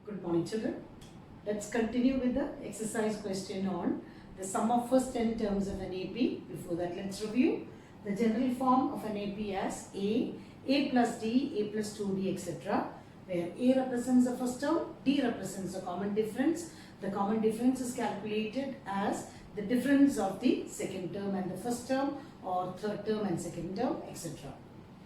Good morning, children. Let's continue with the exercise question on the sum of first 10 terms of an AP. Before that, let's review the general form of an AP as A plus D, A plus 2D, etc. Where A represents the first term, D represents the common difference. The common difference is calculated as the difference of the second term and the first term, or third term and second term, etc.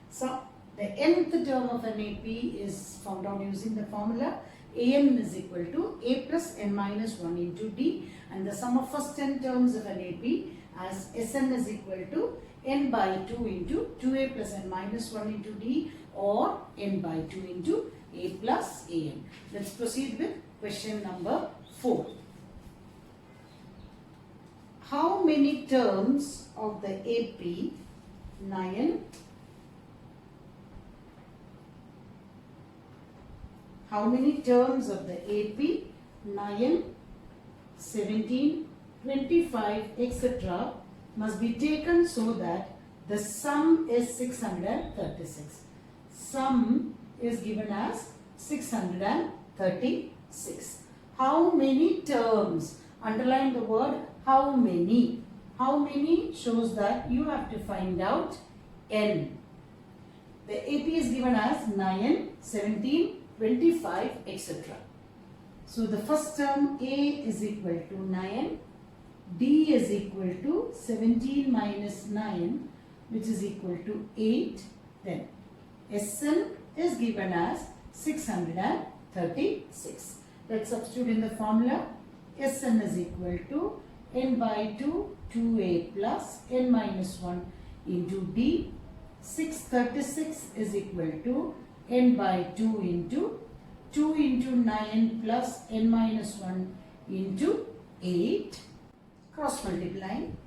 So, the nth term of an AP is found out using the formula An is equal to A plus n minus 1 into D, and the sum of first 10 terms of an AP as Sn is equal to n by 2 into 2A plus n minus 1 into D, or n by 2 into A plus An. Let's proceed with question number 4. How many terms of the AP 9? How many terms of the AP 9, 17, 25, etc. must be taken so that the sum is 636. Sum is given as 636. How many terms? Underline the word how many. How many shows that you have to find out n. The AP is given as 9, 17, 25, etc. So the first term A is equal to 9, D is equal to 17 minus 9, which is equal to 8. Then Sn is given as 636. Let's substitute in the formula. Sn is equal to n by 2, 2A plus n minus 1 into D. 636 is equal to n by 2 into 2 into 9 plus n minus 1 into 8. Cross multiplying.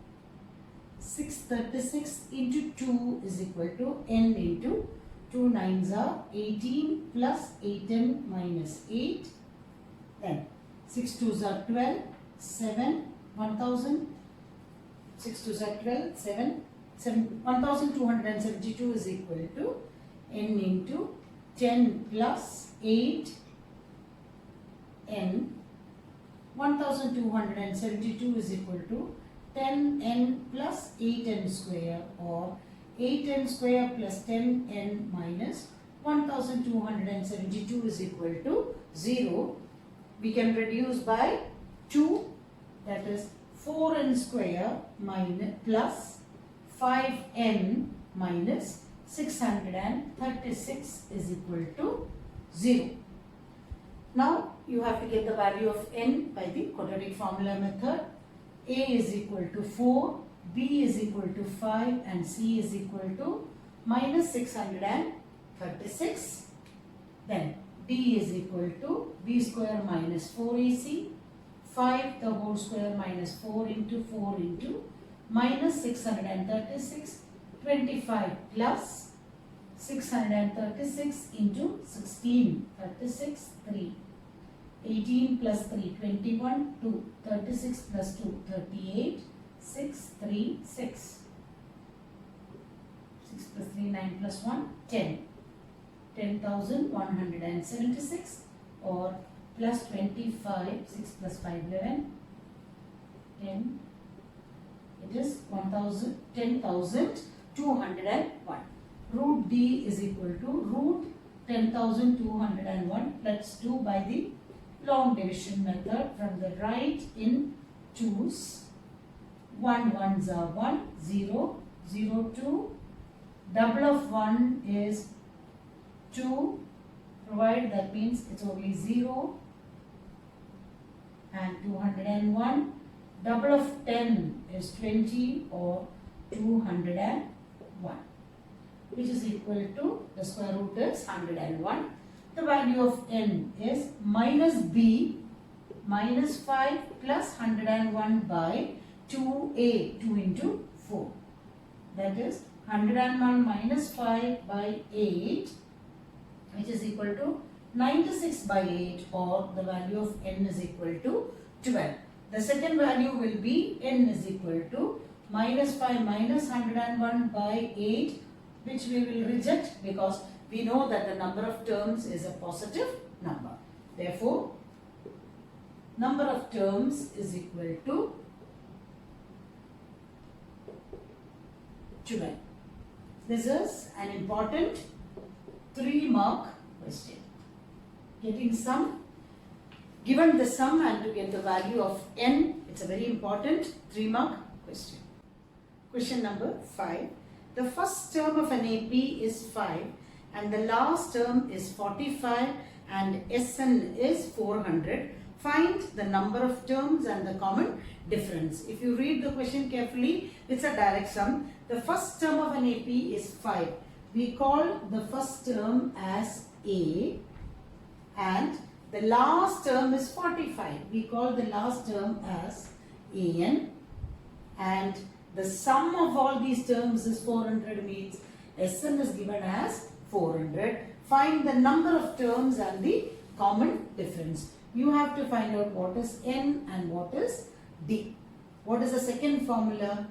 636 into 2 is equal to n into 2 9s are 18 plus 8n minus 8. Then 6 2s are 12, 7, 1000. 6 2s are 12, 7, 1272 is equal to n into 10 plus 8 n. 1272 is equal to 10n plus 8n square, or 8n square plus 10n minus 1272 is equal to 0. We can reduce by 2, that is 4n square minus plus 5n minus 636 is equal to 0. Now you have to get the value of n by the quadratic formula method. A is equal to 4, B is equal to 5, and C is equal to minus 636. Then D is equal to B square minus 4AC, 5 the whole square minus 4 into 4 into minus 636, 25 plus 636 into 16, 36, 3. 18 plus 3, 21, 2, 36 plus 2, 38, 6, 3, 6. 6 plus 3, 9 plus 1, 10. 10,176, or plus 25, 6 plus 5, 11, 10. It is 10,201. Root D is equal to root 10,201. Let's do by the long division method. From the right in 2's. 1 1s are 1, 0, 0, 2. Double of 1 is 2. Provide that means it's only 0. And 201. Double of 10 is 20, or 201, which is equal to, the square root is 101. The value of n is minus b minus 5 plus 101 by 2a, 2 into 4. That is 101 minus 5 by 8, which is equal to 96 by 8, or the value of n is equal to 12. The second value will be n is equal to minus 5 minus 101 by 8, which we will reject because we know that the number of terms is a positive number. Therefore, number of terms is equal to 12. This is an important 3-mark question. Getting sum, given the sum and to get the value of n, it's a very important 3-mark question. Question number 5. The first term of an AP is 5 and the last term is 45 and Sn is 400. Find the number of terms and the common difference. If you read the question carefully, it's a direct sum. The first term of an AP is 5. We call the first term as A and the last term is 45. We call the last term as An and the sum of all these terms is 400 means Sn is given as 400. Find the number of terms and the common difference. You have to find out what is n and what is d. What is the second formula?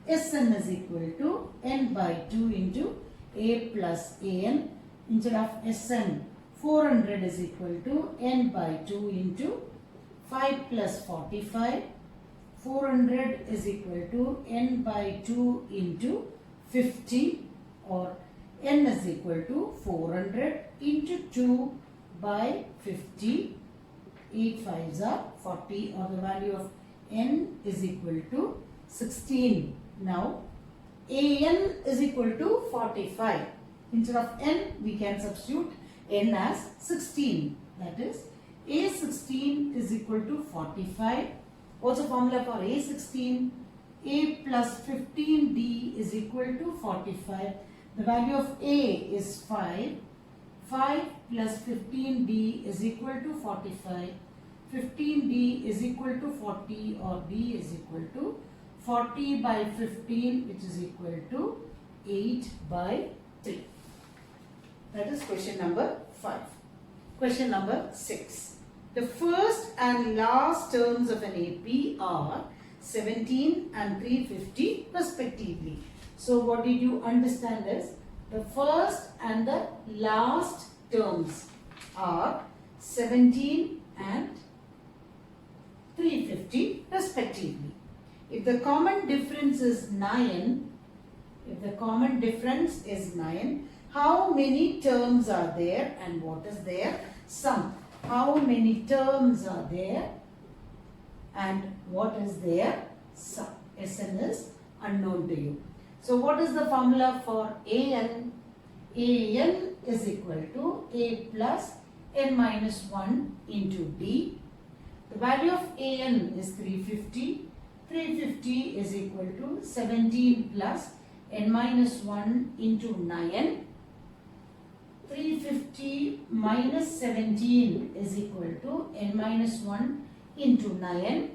Sn is equal to n by 2 into a plus an. Instead of Sn, 400 is equal to n by 2 into 5 plus 45. 400 is equal to n by 2 into 50, or n is equal to 400 into 2 by 50. 8 5s are 40, or the value of n is equal to 16. Now, an is equal to 45. Instead of n, we can substitute n as 16. That is, a16 is equal to 45. What's the formula for a16? A plus 15d is equal to 45. The value of a is 5. 5 plus 15d is equal to 45. 15d is equal to 40, or d is equal to 40 by 15, which is equal to 8 by 3. That is question number 5. Question number 6. The first and last terms of an AP are 17 and 350 respectively. So what did you understand is the first and the last terms are 17 and 350 respectively. If the common difference is 9, how many terms are there and what is their sum? How many terms are there and what is their sum? Sn is unknown to you. So what is the formula for an? An is equal to a plus n minus 1 into d. The value of an is 350. 350 is equal to 17 plus n minus 1 into 9. 350 minus 17 is equal to n minus 1 into 9,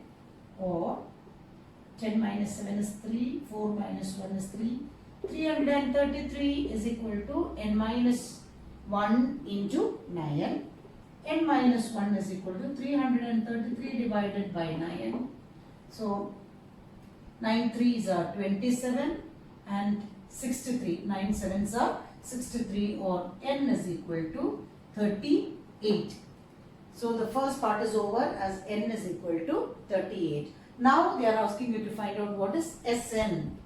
or 10 minus 7 is 3, 4 minus 1 is 3. 333 is equal to n minus 1 into 9. N minus 1 is equal to 333 divided by 9. So, 9 3s are 27 and 63. 9 7s are 63, or n is equal to 38. So, the first part is over as n is equal to 38. Now, they are asking you to find out what is Sn.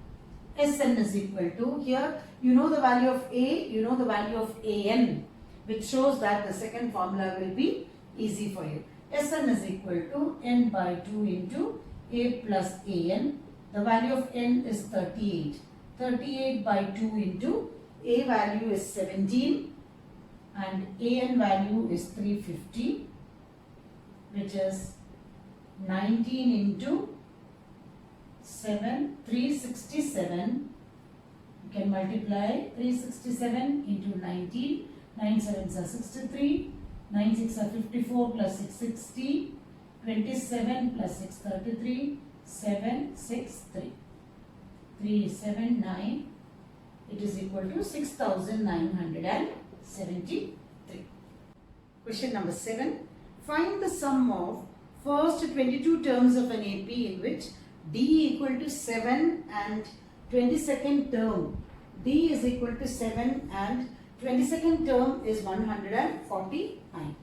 Sn is equal to, here you know the value of a, you know the value of an, which shows that the second formula will be easy for you. Sn is equal to n by 2 into a plus an. The value of n is 38. 38 by 2 into a value is 17 and an value is 350, which is 19 into 7, 367. You can multiply 367 into 19. 9 7s are 63. 9 6 are 54 plus 6 60. 27 plus 6 33. 7 6 3. 3 7 9. It is equal to 6973. Question number 7. Find the sum of first 22 terms of an AP in which D equal to 7 and 22nd term. D is equal to 7 and 22nd term is 149.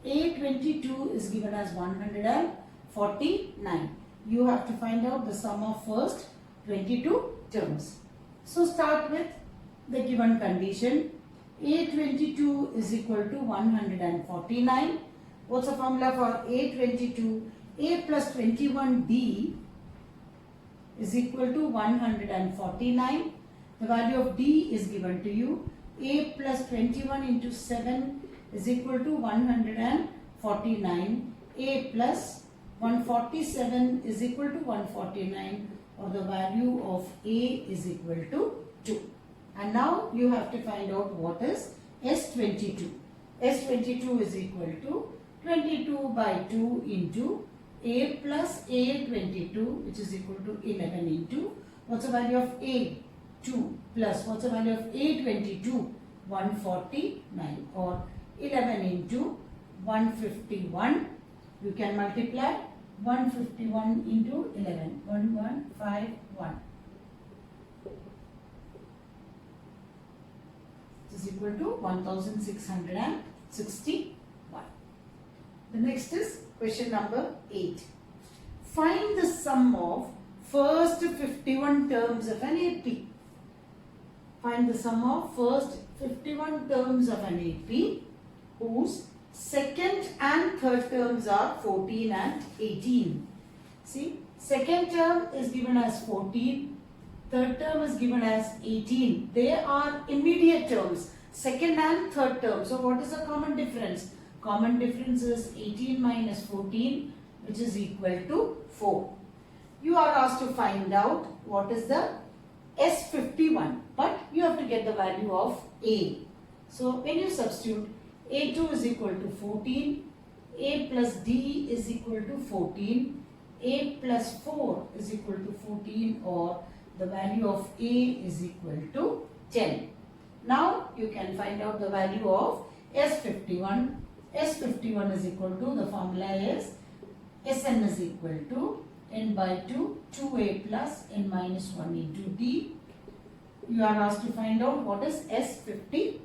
A22 is given as 149. You have to find out the sum of first 22 terms. So start with the given condition. A22 is equal to 149. What's the formula for A22? A plus 21D is equal to 149. The value of D is given to you. A plus 21 into 7 is equal to 149. A plus 147 is equal to 149, or the value of A is equal to 2. And now you have to find out what is S22. S22 is equal to 22 by 2 into A plus A22, which is equal to 11 into, what's the value of A? 2 plus, what's the value of A22? 149, or 11 into 151. You can multiply 151 into 11, 1151. Is equal to 1661. The next is question number 8. Find the sum of first 51 terms of an AP. Find the sum of first 51 terms of an AP whose second and third terms are 14 and 18. See, second term is given as 14. Third term is given as 18. They are immediate terms, second and third term. So what is the common difference? Common difference is 18 minus 14, which is equal to 4. You are asked to find out what is the S51, but you have to get the value of A. So when you substitute, A2 is equal to 14, A plus D is equal to 14, A plus 4 is equal to 14, or the value of A is equal to 10. Now you can find out the value of S51. S51 is equal to, the formula is Sn is equal to n by 2, 2A plus n minus 1 into D. You are asked to find out what is S51.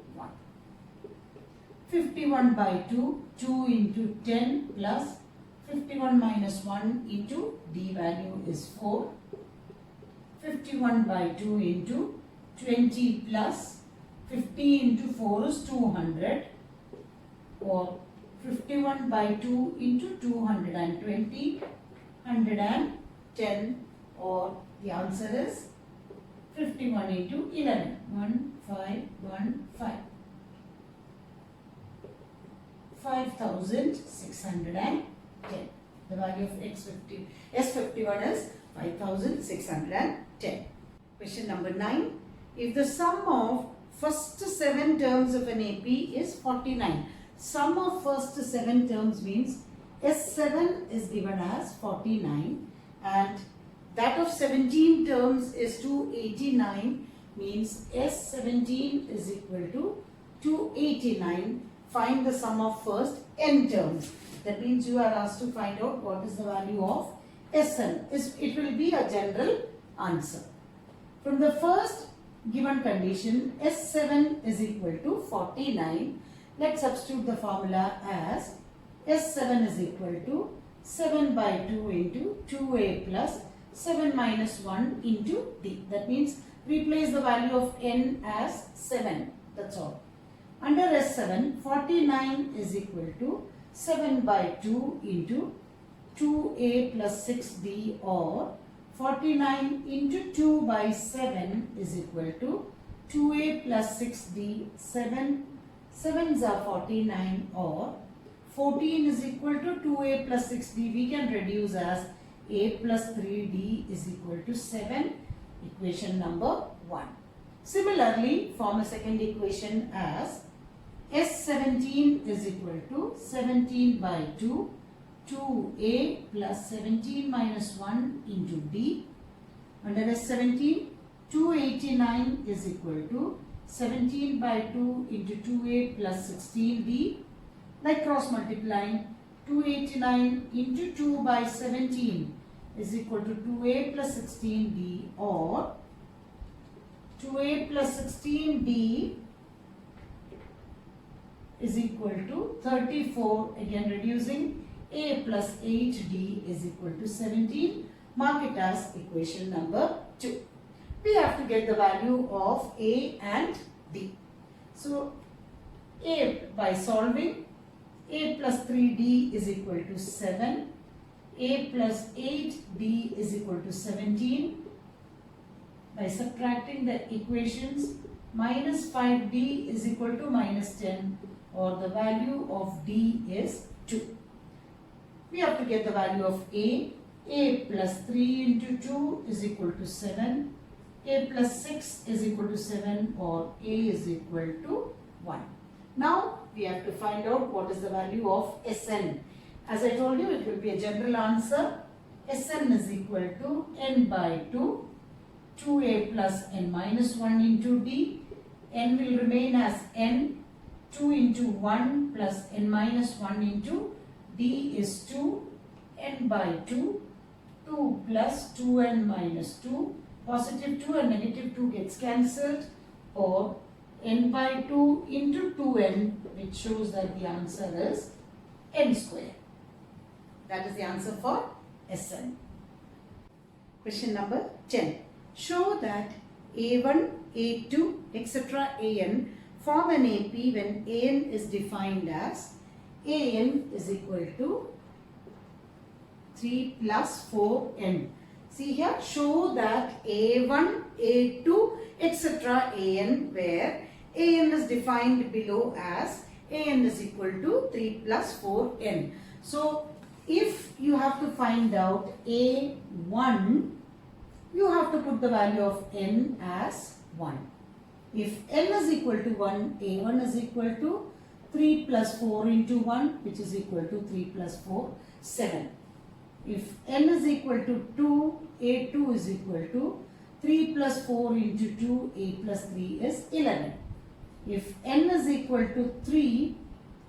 51 by 2, 2 into 10 plus 51 minus 1 into D value is 4. 51 by 2 into 20 plus 50 into 4 is 200, or 51 by 2 into 220, 110, or the answer is 51 into 11, 1515. 5610. The value of S51 is 5610. Question number 9. If the sum of first 7 terms of an AP is 49. Sum of first 7 terms means S7 is given as 49 and that of 17 terms is 289, means S17 is equal to 289. Find the sum of first n terms. That means you are asked to find out what is the value of Sn. It will be a general answer. From the first given condition, S7 is equal to 49. Let's substitute the formula as S7 is equal to 7 by 2 into 2A plus 7 minus 1 into D. That means replace the value of n as 7. That's all. Under S7, 49 is equal to 7 by 2 into 2A plus 6D, or 49 into 2 by 7 is equal to 2A plus 6D. 7's are 49, or 14 is equal to 2A plus 6D. We can reduce as A plus 3D is equal to 7. Equation number 1. Similarly, form a second equation as S17 is equal to 17 by 2, 2A plus 17 minus 1 into D. Under S17, 289 is equal to 17 by 2 into 2A plus 16D. Like cross multiplying, 289 into 2 by 17 is equal to 2A plus 16D, or 2A plus 16D is equal to 34. Again reducing, a plus 8d is equal to 17. Mark it as equation number 2. We have to get the value of a and d. So a by solving, a plus 3d is equal to 7. A plus 8d is equal to 17. By subtracting the equations, minus 5d is equal to minus 10, or the value of d is 2. We have to get the value of a. A plus 3 into 2 is equal to 7. A plus 6 is equal to 7, or a is equal to 1. Now we have to find out what is the value of Sn. As I told you, it will be a general answer. Sn is equal to n by 2, 2a plus n minus 1 into d. N will remain as n, 2 into 1 plus n minus 1 into d is 2, n by 2, 2 plus 2n minus 2, positive 2 and negative 2 gets cancelled, or n by 2 into 2n, which shows that the answer is n square. That is the answer for Sn. Question number 10. Show that a1, a2, etc. an form an AP when an is defined as an is equal to 3 plus 4n. See here, show that a1, a2, etc. an, where an is defined below as an is equal to 3 plus 4n. So, if you have to find out a1, you have to put the value of n as 1. If n is equal to 1, a1 is equal to 3 plus 4 into 1, which is equal to 3 plus 4, 7. If n is equal to 2, a2 is equal to 3 plus 4 into 2, a plus 3 is 11. If n is equal to 3,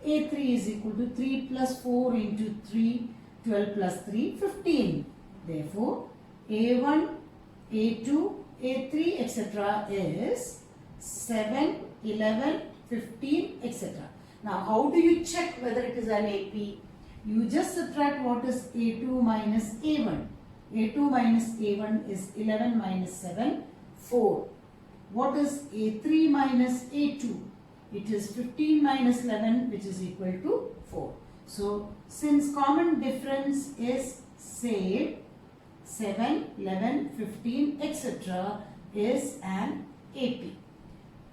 a3 is equal to 3 plus 4 into 3, 12 plus 3, 15. Therefore, a1, a2, a3, etc. is 7, 11, 15, etc. Now, how do you check whether it is an AP? You just subtract what is a2 minus a1. a2 minus a1 is 11 minus 7, 4. What is a3 minus a2? It is 15 minus 11, which is equal to 4. So, since common difference is same, 7, 11, 15, etc. is an AP.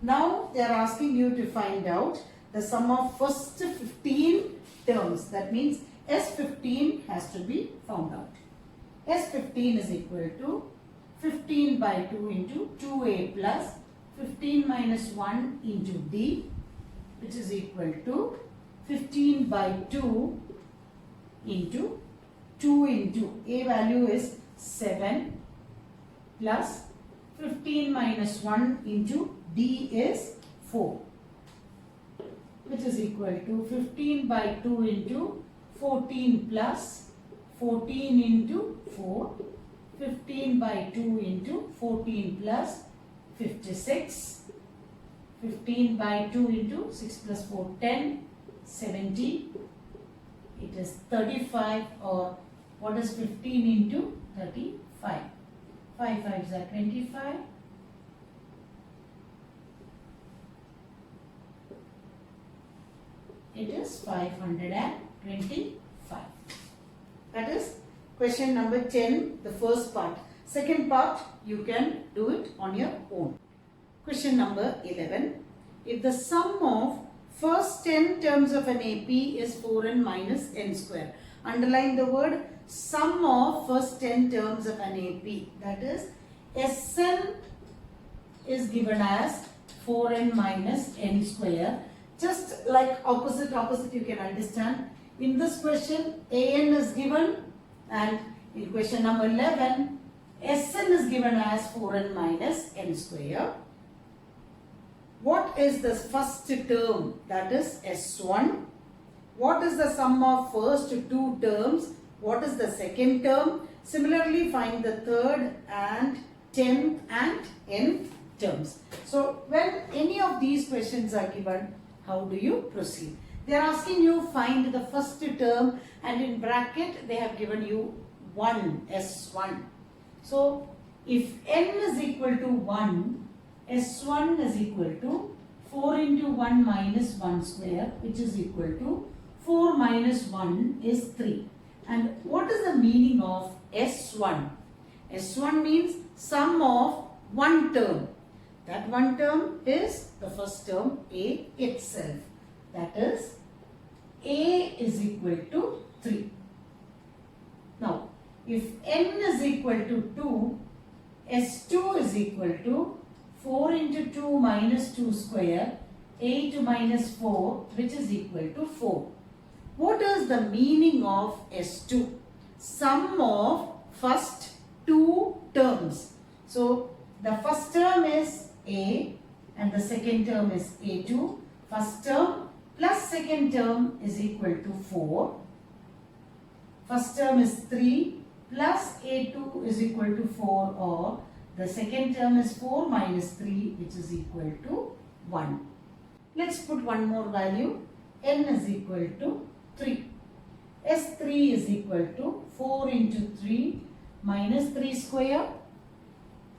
Now, they are asking you to find out the sum of first 15 terms. That means S15 has to be found out. S15 is equal to 15 by 2 into 2a plus 15 minus 1 into d, which is equal to 15 by 2 into 2 into a value is 7 plus 15 minus 1 into d is 4, which is equal to 15 by 2 into 14 plus 14 into 4, 15 by 2 into 14 plus 56, 15 by 2 into 6 plus 4, 10, 70, it is 35, or what is 15 into 35? 5 5s are 25. It is 525. That is question number 10, the first part. Second part, you can do it on your own. Question number 11. If the sum of first 10 terms of an AP is 4n minus n square. Underline the word sum of first 10 terms of an AP. That is, Sn is given as 4n minus n square. Just like opposite you can understand. In this question, an is given, and in question number 11, Sn is given as 4n minus n square. What is the first term? That is S1. What is the sum of first two terms? What is the second term? Similarly, find the third and 10th and nth terms. So, when any of these questions are given, how do you proceed? They are asking you find the first term, and in bracket they have given you 1, S1. So if n is equal to 1, S1 is equal to 4 into 1 minus 1 square, which is equal to 4 minus 1 is 3. And what is the meaning of S1? S1 means sum of one term. That one term is the first term A itself. That is A is equal to 3. Now, if n is equal to 2, S2 is equal to 4 into 2 minus 2 square, 8 minus 4, which is equal to 4. What is the meaning of S2? Sum of first two terms. So, the first term is A and the second term is A2. First term plus second term is equal to 4. First term is 3 plus A2 is equal to 4, or the second term is 4 minus 3, which is equal to 1. Let's put one more value. N is equal to 3. S3 is equal to 4 into 3 minus 3 square,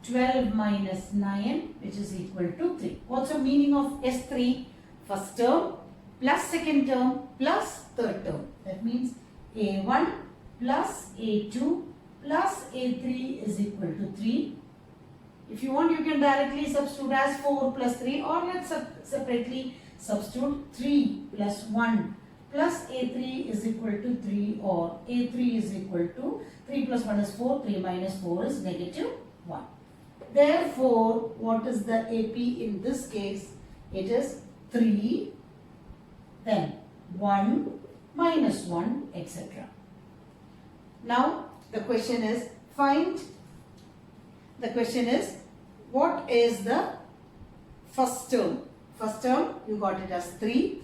12 minus 9, which is equal to 3. What's the meaning of S3? First term plus second term plus third term. That means A1 plus A2 plus A3 is equal to 3. If you want, you can directly substitute as 4 plus 3, or let's separately substitute 3 plus 1 plus A3 is equal to 3, or A3 is equal to 3 plus 1 is 4, 3 minus 4 is negative 1. Therefore, what is the AP in this case? It is 3, then 1, minus 1, etc. Now, the question is what is the first term? First term, you got it as 3.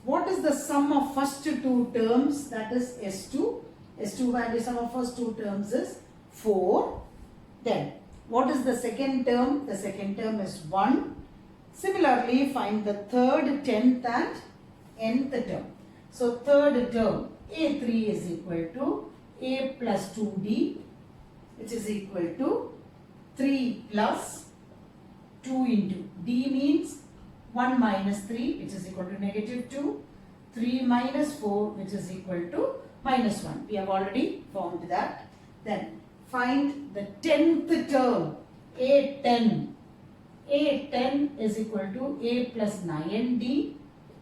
What is the sum of first two terms? That is S2. S2 value sum of first two terms is 4. Then, what is the second term? The second term is 1. Similarly, find the third, 10th and nth term. So, third term, A3 is equal to A plus 2D, which is equal to 3 plus 2 into D means 1 minus 3, which is equal to negative 2, 3 minus 4, which is equal to minus 1. We have already formed that. Then find the 10th term, A10. A10 is equal to A plus 9D,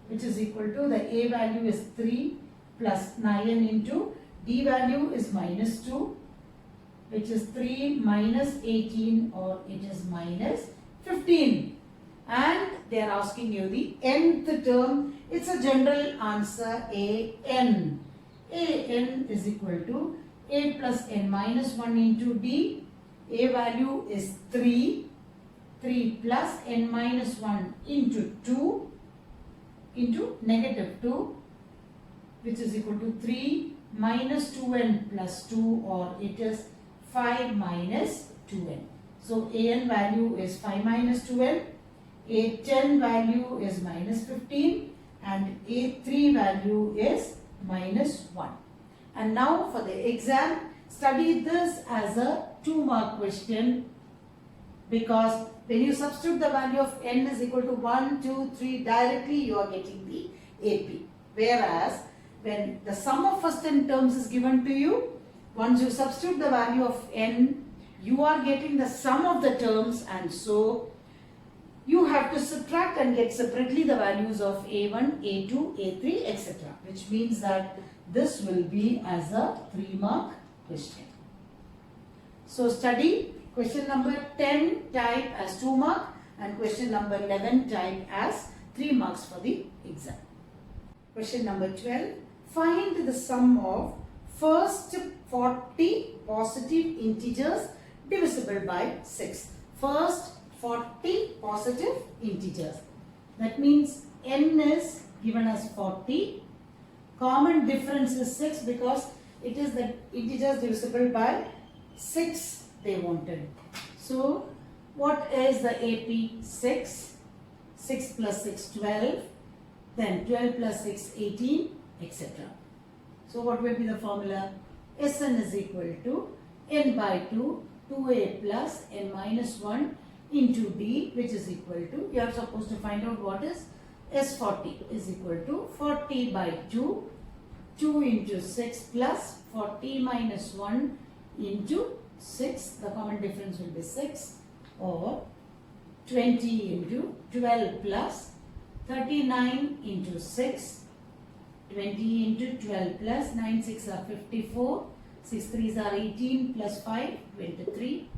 which is equal to the A value is 3 plus 9 into D value is minus 2, which is 3 minus 18, or it is minus 15. And they are asking you the nth term. It's a general answer, AN. AN is equal to A plus n minus 1 into D. A value is 3. 3 plus n minus 1 into 2 into negative 2, which is equal to 3 minus 2n plus 2, or it is 5 minus 2n. So AN value is 5 minus 2n. A10 value is minus 15 and A3 value is minus 1. And now for the exam, study this as a 2-mark question, because when you substitute the value of n is equal to 1, 2, 3 directly, you are getting the AP. Whereas when the sum of first n terms is given to you, once you substitute the value of n, you are getting the sum of the terms, and so you have to subtract and get separately the values of A1, A2, A3, etc. Which means that this will be as a 3-mark question. So study question number 10 type as 2 mark and question number 11 type as 3 marks for the exam. Question number 12. Find the sum of first 40 positive integers divisible by 6. First 40 positive integers. That means n is given as 40. Common difference is 6 because it is the integers divisible by 6 they wanted. So what is the AP? 6. 6 plus 6, 12. then 12 plus 6, 18, etc. So what will be the formula? Sn is equal to n by 2, 2a plus n minus 1 into d, which is equal to, you are supposed to find out what is S40 is equal to 40 by 2, 2 into 6 plus 40 minus 1 into 6, the common difference will be 6, or 20 into 12 plus 39 into 6, 20 into 12 plus 9 6 are 54, 6 3s are 18 plus 5, 23,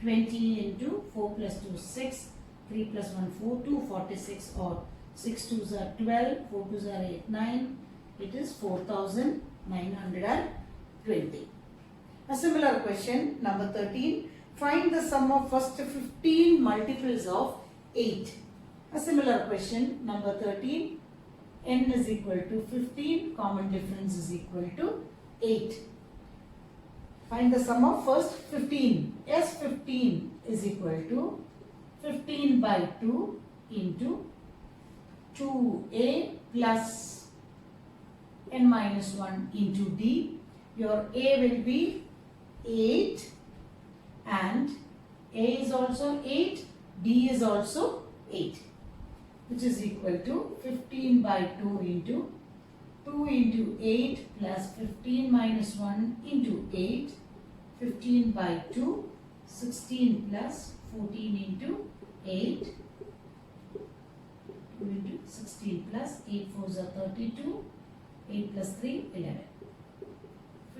20 into 4 plus 2 6, 3 plus 1 4, 2, 46, or 6 2s are 12, 4 2s are 8, 9, it is 4920. A similar question, number 13, find the sum of first 15 multiples of 8. A similar question, number 13, n is equal to 15, common difference is equal to 8. Find the sum of first 15. S15 is equal to 15 by 2 into 2a plus n minus 1 into d. Your a will be 8 and a is also 8, d is also 8, which is equal to 15 by 2 into 2 into 8 plus 15 minus 1 into 8, 15 by 2, 16 plus 14 into 8, 2 into 16 plus 8 4s are 32, 8 plus 3, 11.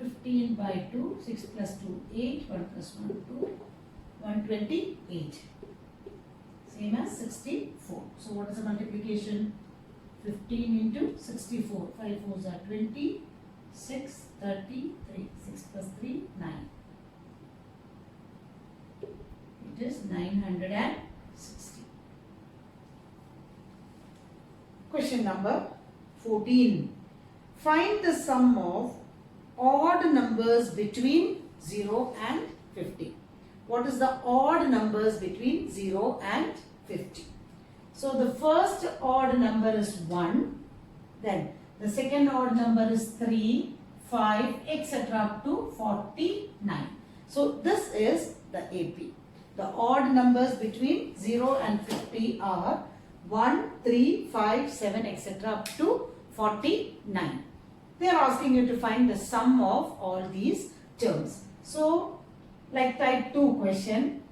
15 by 2, 6 plus 2, 8, 1 plus 1, 2, 128. Same as 64. So what is the multiplication? 15 into 64. 5 4s are 20, 6, 33, 6 plus 3, 9. It is 960. Question number 14. Find the sum of odd numbers between 0 and 50. What is the odd numbers between 0 and 50? So the first odd number is 1, then the second odd number is 3, 5, etc. up to 49. So this is the AP. The odd numbers between 0 and 50 are 1, 3, 5, 7, etc. up to 49. They are asking you to find the sum of all these terms. So, like type 2 question,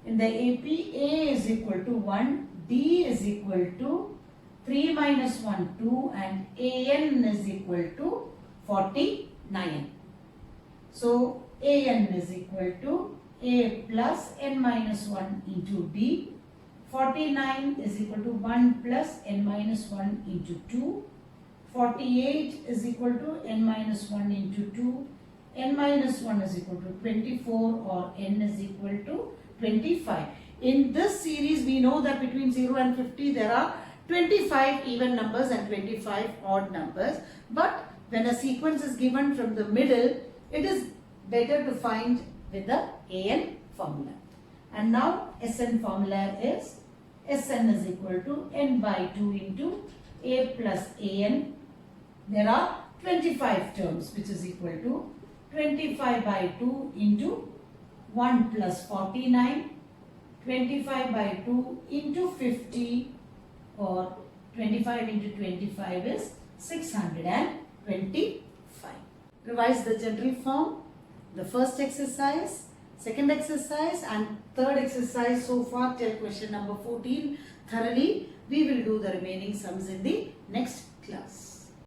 in the AP, A is equal to 1, D is equal to 3 minus 1, 2, and AN is equal to 49. So, AN is equal to A plus N minus 1 into D. 49 is equal to 1 plus N minus 1 into 2. 48 is equal to n minus 1 into 2. N minus 1 is equal to 24, or n is equal to 25. In this series, we know that between 0 and 50, there are 25 even numbers and 25 odd numbers. But when a sequence is given from the middle, it is better to find with the AN formula. And now Sn formula is Sn is equal to n by 2 into A plus An. There are 25 terms, which is equal to 25 by 2 into 1 plus 49, 25 by 2 into 50, or 25 into 25 is 625. Revise the general form, the first exercise, second exercise and third exercise so far till question number 14 thoroughly. We will do the remaining sums in the next class.